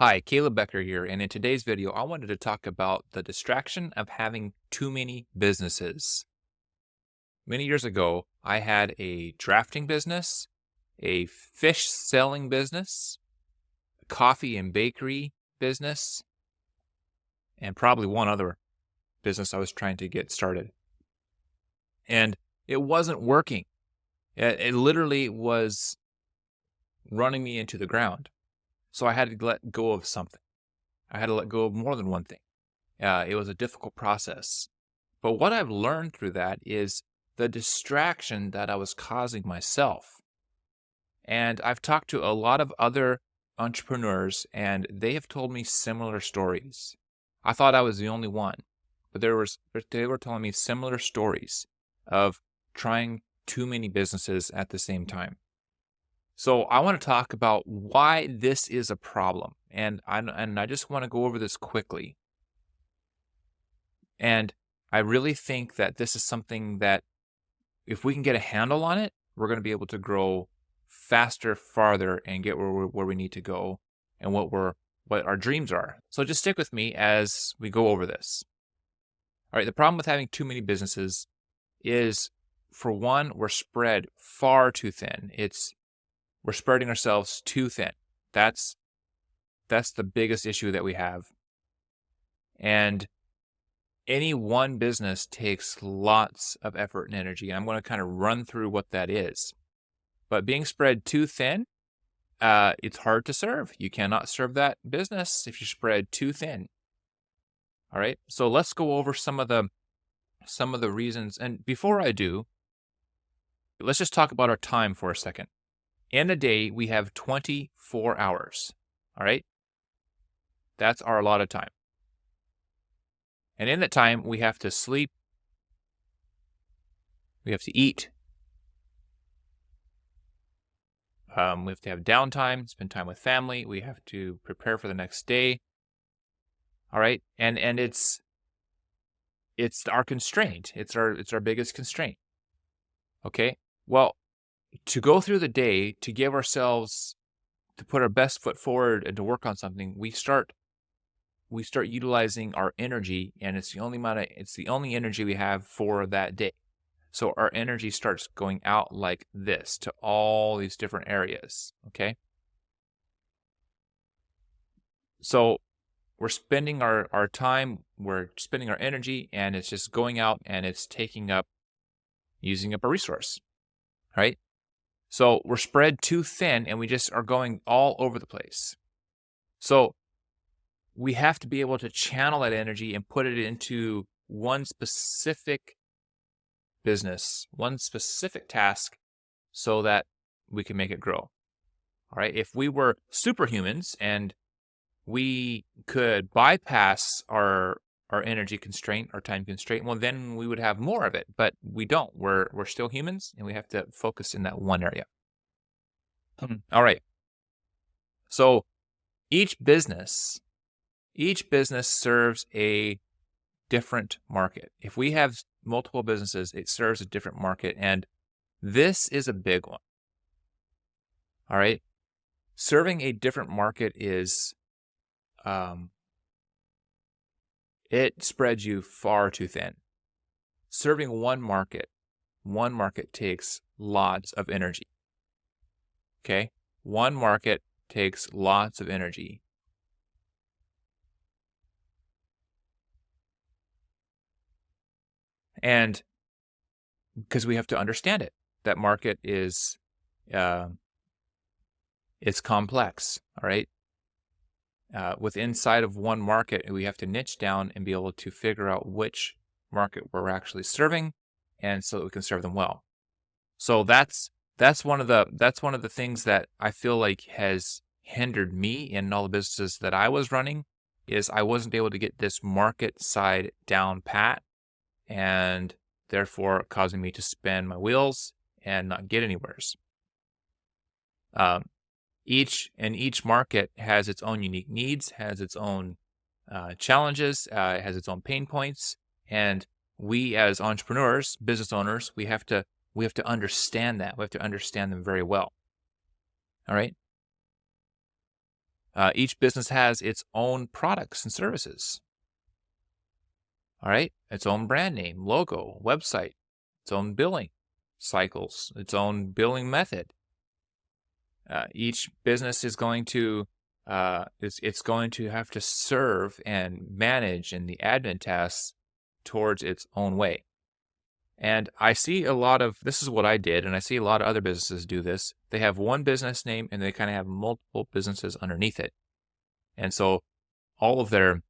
Hi, Caleb Becker here, and in today's video, I wanted to talk about the distraction of having too many businesses. Many years ago, I had a drafting business, a fish selling business, a coffee and bakery business, and probably one other business I was trying to get started. And it wasn't working. It literally was running me into the ground. So I had to let go of something. I had to let go of more than one thing. It was a difficult process. But what I've learned through that is the distraction that I was causing myself. And I've talked to a lot of other entrepreneurs, and they have told me similar stories. I thought I was the only one, but they were telling me similar stories of trying too many businesses at the same time. So I want to talk about why this is a problem, and I just want to go over this quickly. And I really think that this is something that if we can get a handle on it, we're going to be able to grow faster, farther, and get where we need to go and what our dreams are. So just stick with me as we go over this. All right, the problem with having too many businesses is, for one, we're spread far too thin. We're spreading ourselves too thin. That's the biggest issue that we have. And any one business takes lots of effort and energy. And I'm going to kind of run through what that is. But being spread too thin, it's hard to serve. You cannot serve that business if you're spread too thin. All right. So let's go over some of the reasons. And before I do, let's just talk about our time for a second. In a day, we have 24 hours. All right. That's our allotted time. And in that time, we have to sleep, we have to eat, we have to have downtime, spend time with family, we have to prepare for the next day. All right, and it's our constraint. It's our biggest constraint. Okay, well, to go through the day, to give ourselves, to put our best foot forward and to work on something, we start utilizing our energy, and it's the only energy we have for that day. So our energy starts going out like this to all these different areas, okay? So we're spending our time, we're spending our energy, and it's just going out and it's using up a resource, right? So we're spread too thin and we just are going all over the place. So we have to be able to channel that energy and put it into one specific business, one specific task, so that we can make it grow. All right. If we were superhumans and we could bypass our energy constraint, our time constraint, well, then we would have more of it. But we don't. We're still humans, and we have to focus in that one area. All right. So each business serves a different market. If we have multiple businesses, it serves a different market, and this is a big one. All right. Serving a different market is, it spreads you far too thin. Serving one market takes lots of energy. Okay. One market takes lots of energy. And because we have to understand it, that market is, it's complex, all right? With inside of one market, we have to niche down and be able to figure out which market we're actually serving, and so that we can serve them well. So that's one of the things that I feel like has hindered me in all the businesses that I was running, is I wasn't able to get this market side down pat, and therefore causing me to spin my wheels and not get anywheres. Each market has its own unique needs, has its own challenges, has its own pain points, and we as entrepreneurs, business owners, we have to understand that. We have to understand them very well. All right. Each business has its own products and services. All right. Its own brand name, logo, website, its own billing cycles, its own billing method. Each business is going to it's going to have to serve and manage in the admin tasks towards its own way. And I see a lot of this is what I did, and I see a lot of other businesses do this. They have one business name and they kind of have multiple businesses underneath it. And so all of their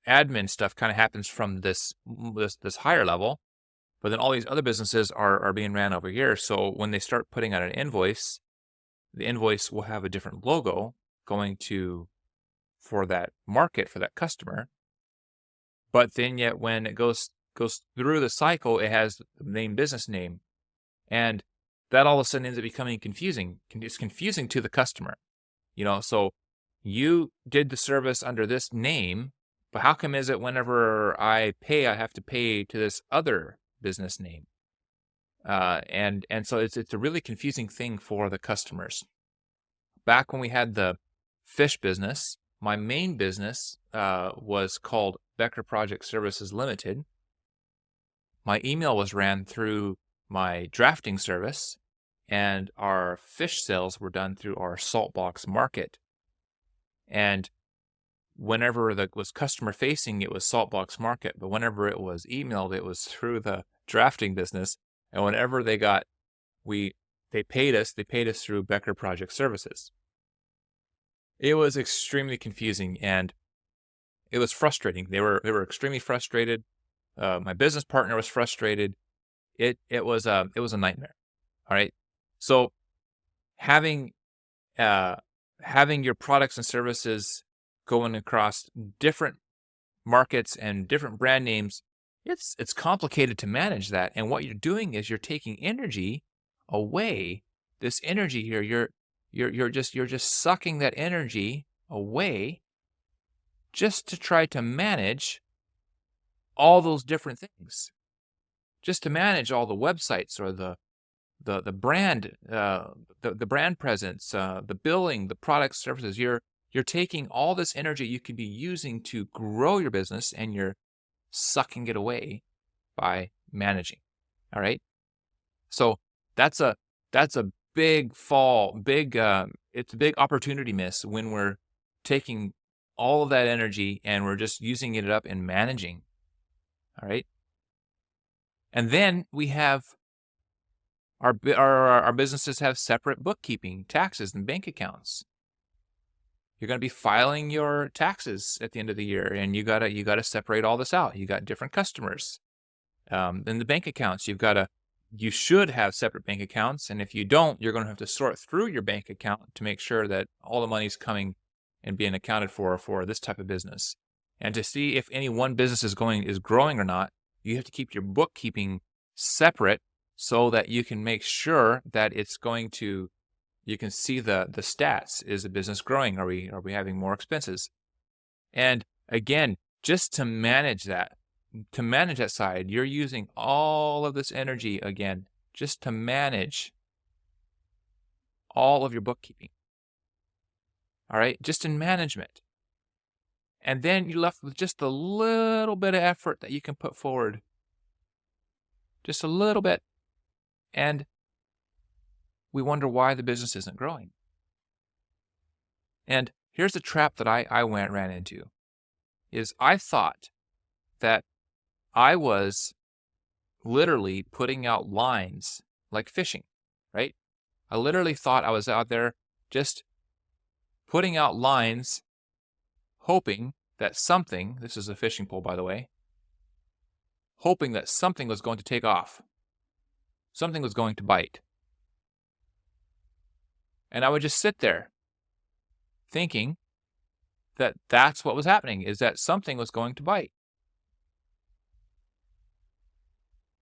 admin stuff kind of happens from this higher level, but then all these other businesses are being ran over here. So when they start putting out an invoice, the invoice will have a different logo going to for that market, for that customer. But then yet when it goes through the cycle, it has the main business name. And that all of a sudden ends up becoming confusing. It's confusing to the customer. So you did the service under this name, but how come is it whenever I pay, I have to pay to this other business name? And so it's a really confusing thing for the customers. Back when we had the fish business, my main business was called Becker Project Services Limited. My email was ran through my drafting service, and our fish sales were done through our Saltbox Market. And whenever that was customer facing, it was Saltbox Market, but whenever it was emailed, it was through the drafting business. And whenever they paid us through Becker Project Services. It was extremely confusing and it was frustrating. They were extremely frustrated. My business partner was frustrated. It was a nightmare. All right. So having your products and services going across different markets and different brand names, it's complicated to manage that. And what you're doing is you're taking energy away. This energy here, you're just sucking that energy away just to try to manage all those different things. Just to manage all the websites or the brand, the brand presence, the billing, the products, services. You're taking all this energy you could be using to grow your business and you're sucking it away by managing. All right. So that's a big it's a big opportunity miss when we're taking all of that energy and we're just using it up in managing. All right. And then we have our businesses have separate bookkeeping, taxes, and bank accounts. You're going to be filing your taxes at the end of the year, and you gotta separate all this out. You got different customers. Then the bank accounts, you should have separate bank accounts, and if you don't, you're going to have to sort through your bank account to make sure that all the money's coming and being accounted for this type of business. And to see if any one business is growing or not, you have to keep your bookkeeping separate so that you can make sure that you can see the stats. Is the business growing? Are we having more expenses? And again, just to manage that side, you're using all of this energy again, just to manage all of your bookkeeping. All right, just in management. And then you're left with just a little bit of effort that you can put forward. Just a little bit. And we wonder why the business isn't growing. And here's the trap that I ran into, is I thought that I was literally putting out lines like fishing, right? I literally thought I was out there just putting out lines, hoping that something, this is a fishing pole, by the way, hoping that something was going to take off. Something was going to bite. And I would just sit there thinking that that's what was happening, is that something was going to bite.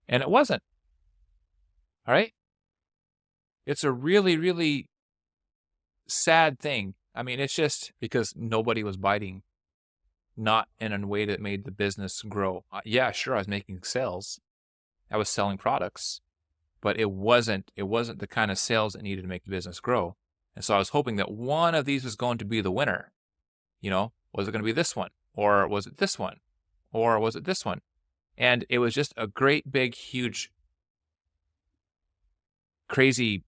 And it wasn't. All right? It's a really, really sad thing. I mean, it's just because nobody was biting, not in a way that made the business grow. Yeah, sure, I was making sales. I was selling products, but it wasn't the kind of sales that needed to make the business grow. And so I was hoping that one of these was going to be the winner. Was it going to be this one? Or was it this one? Or was it this one? And it was just a great, big, huge, crazy,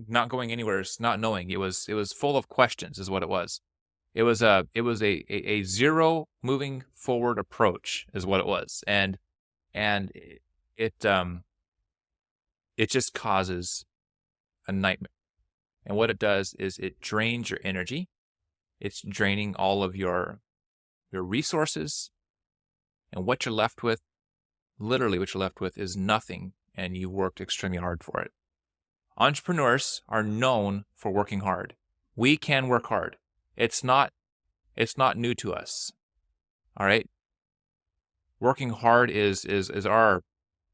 not going anywhere, not knowing. It was full of questions, is what it was. It was a zero moving forward approach, is what it was, and it just causes a nightmare. And what it does is it drains your energy. It's draining all of your resources, and what you're left with, literally what you're left with, is nothing, and you worked extremely hard for it. Entrepreneurs are known for working hard. We can work hard. It's not new to us. All right? Working hard is in our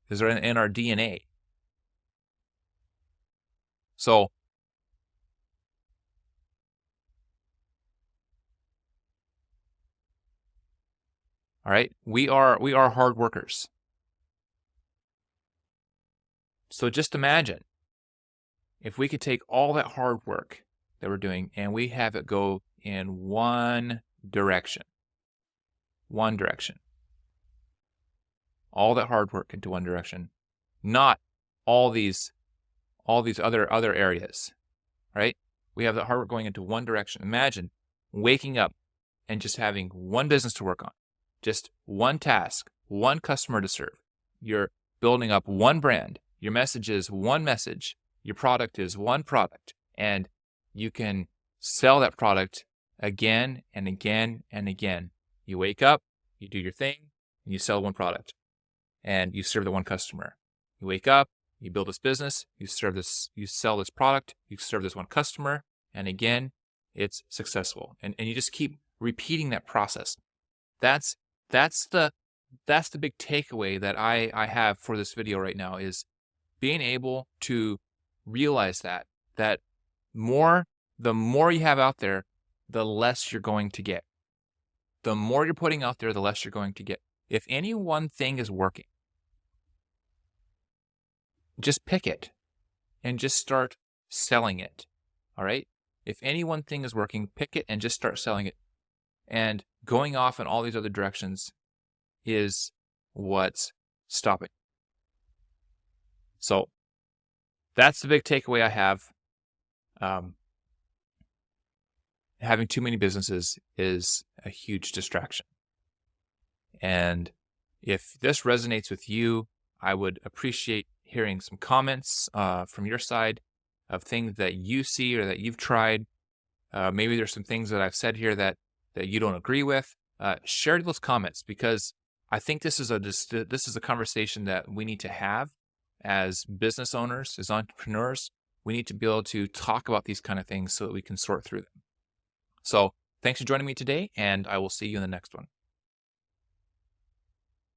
DNA. So all right, we are hard workers. So just imagine if we could take all that hard work that we're doing and we have it go in one direction. One direction. All that hard work into one direction. Not all these other areas. Right? We have the hard work going into one direction. Imagine waking up and just having one business to work on. Just one task, one customer to serve. You're building up one brand. Your message is one message. Your product is one product. And you can sell that product again and again and again. You wake up, you do your thing, and you sell one product. And you serve the one customer. You wake up, you build this business, you sell this product, you serve this one customer, and again, it's successful. And you just keep repeating that process. That's the big takeaway that I have for this video right now, is being able to realize that the more you have out there, the less you're going to get. The more you're putting out there, the less you're going to get. If any one thing is working, just pick it and just start selling it. All right? If any one thing is working, pick it and just start selling it. And going off in all these other directions is what's stopping. So that's the big takeaway I have. Having too many businesses is a huge distraction. And if this resonates with you, I would appreciate hearing some comments from your side of things that you see or that you've tried. Maybe there's some things that I've said here that you don't agree with. Share those comments, because I think this is a conversation that we need to have as business owners, as entrepreneurs. We need to be able to talk about these kind of things so that we can sort through them. So thanks for joining me today, and I will see you in the next one.